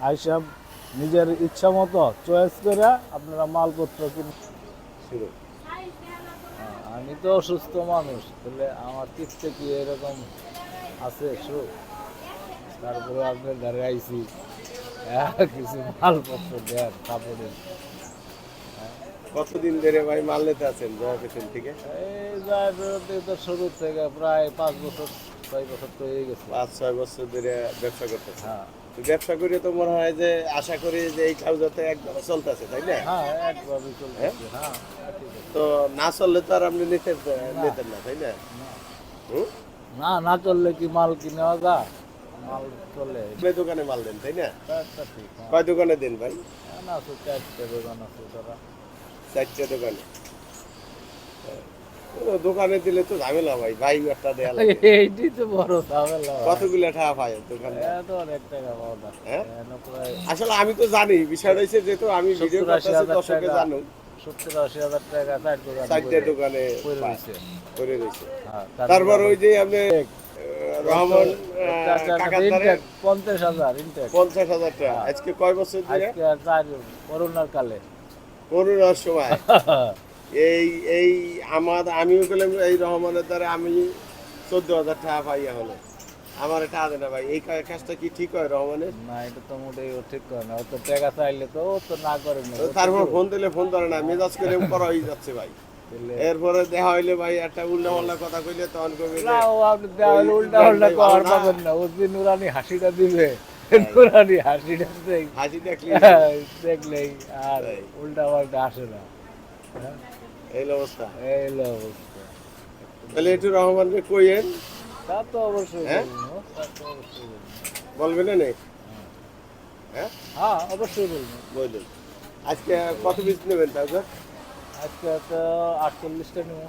আইসা নিজের ইচ্ছা মতো চয়েস করে আপনারা মালপত্র কিনে শুরু। আমি তো অসুস্থ মানুষ, তাহলে আমার কিস্তে কি এরকম আছে শুরু, তারপরে আপনার ধারে আইসি কিছু মালপত্র দেন কাপড়ের। কতদিন ধরে ভাই মাল নিতে আছেন জয়া ফ্যাশন থেকে? এই যায় বেরোতে তো শুরু থেকে প্রায় 5 বছর 6 বছর তো হয়ে গেছে। 5-6 বছর ধরে ব্যবসা করতেছেন। হ্যাঁ তো ব্যবসা করে তো মনে হয় যে আশা করি যে এই ট্রাউজারটা একদম চলতেছে, তাই না? হ্যাঁ একভাবে চলতেছে। হ্যাঁ ঠিক আছে। তো না চললে তো আর আপনি নিতেন না, তাই না? হুম? না না চললে কি মাল কিনে যায়? মাল চলে আপনি দোকানে মাল দেন, তাই না? একটা ঠিক। কয় দোকানে দেন ভাই? না তো 4টে দোকান আছে তারা। 4টে দোকানে। ও, দোকানে দিলে তো ঝামেলা ভাই, ভাই একটা দেয়া লাগে। এইটি তো বড় ঝামেলা। কতগুলো টাকা পায় দোকানে? তো অনেক টাকা পাওয়া যায়। হ্যাঁ? প্রায় আসলে আমি তো জানি বিষয় রয়েছে, যেহেতু আমি ভিডিও 70-80 করতেছি, হাজার দর্শকে টাকা। জানুন। 70-80 হাজার টাকা 4 দোকান 4টে দোকানে করে পায়, দিছে। করে রয়েছে। হ্যাঁ তারপর ওই যে আপনি রহমান কাকার দ্বারে 50,000 ইনটেক। 50,000 টাকা। আজকে কয় বছর ধরে? আজকে আর 4 করোনার কালে। করোনার সময় এই এই আমিও গেলাম এই রহমানের দ্বারা, আমি 14,000 টাকা পাইয়া হলো। আমার এটা আদে না ভাই, এই কাজটা কি ঠিক হয় রহমানের? না এটা তো মোটেই ও ঠিক করে না। ও তো টাকা চাইলে তো ও তো না করে না। তো তারপর ফোন দিলে ফোন ধরে না, মেজাজ করে করা হয়ে যাচ্ছে ভাই। এরপরে দেখা হইলে ভাই একটা উল্টা পাল্টা কথা কইলে তখন কইবে না যে ও আপনি দেওয়াল উল্টা উল্টা কর পাবেন না। ও যে নুরানি হাসিটা দিবে, নুরানি হাসিটা হাসি দেখলি দেখলেই আর উল্টা পাল্টা আসে না। হ্যাঁ, এই অবস্থা। এই হলো অবস্থা। তাহলে একটু রহমানকে কইেন, তা তো অবশ্যই হ্যাঁ? বলবো, তা তো অবশ্যই বলবো। বলবেন না নে? হ্যাঁ, হ্যাঁ অবশ্যই বলবো। বললেন। আজকে কত পিস নেবেন তাহলে? আজকে তো 48টা নেবো।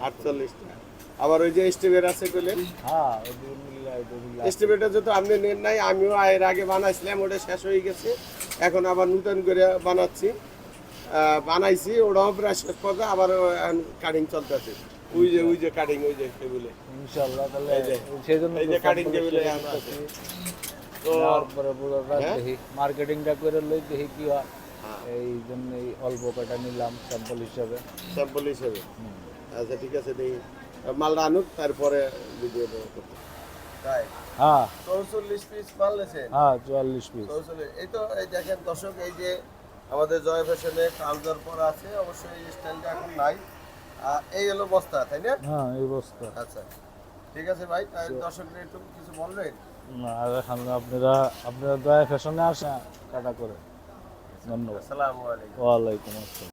48 টা। আবার ওই যে স্টিভের আছে কইলেন, হ্যাঁ ওই দুই মিল্লা ওই দুই মিল্লা। স্টিভেরটা যত আপনি নেন নাই, আমিও এর আগে বানাইছিলাম, ওটা শেষ হয়ে গেছে। এখন আবার নতুন করে বানাচ্ছি, বানাইছি, ওটাও প্রায় শেষ পর্যায়ে, আবার কাটিং চলতেছে। ওই যে কাটিং, ওই যে টেবিলে, ইনশাআল্লাহ তাহলে এই যে, সেই জন্য এই যে কাটিং টেবিলে আনতেছে। তো তারপরে বলে হ্যাঁ? দেখি মার্কেটিংটা করে লই দেখি কি হয়। হ্যাঁ, এই জন্যই অল্প কটা নিলাম স্যাম্পল হিসাবে। স্যাম্পল হিসেবে। আচ্ছা ঠিক আছে, দেখি মালটা আনুক, তারপরে ভিডিও করতে। তাই হ্যাঁ 44 পিস মাল লেছেন? হ্যাঁ 44 পিস। 44। এই তো এই দেখেন দর্শক, এই যে আমাদের জয় ফ্যাশনে ট্রাউজার পরা আছে, অবশ্যই এই স্টাইলটা এখন নাই। এই হলো বস্তা, তাই না? হ্যাঁ এই বস্তা। আচ্ছা ঠিক আছে ভাই, দর্শকদের একটু কিছু বলবেন? আর এখন আপনারা দয়া ফ্যাশনে আসেন কাটা করে। ধন্যবাদ। আসসালামু আলাইকুম। ওয়ালাইকুম আসসালাম।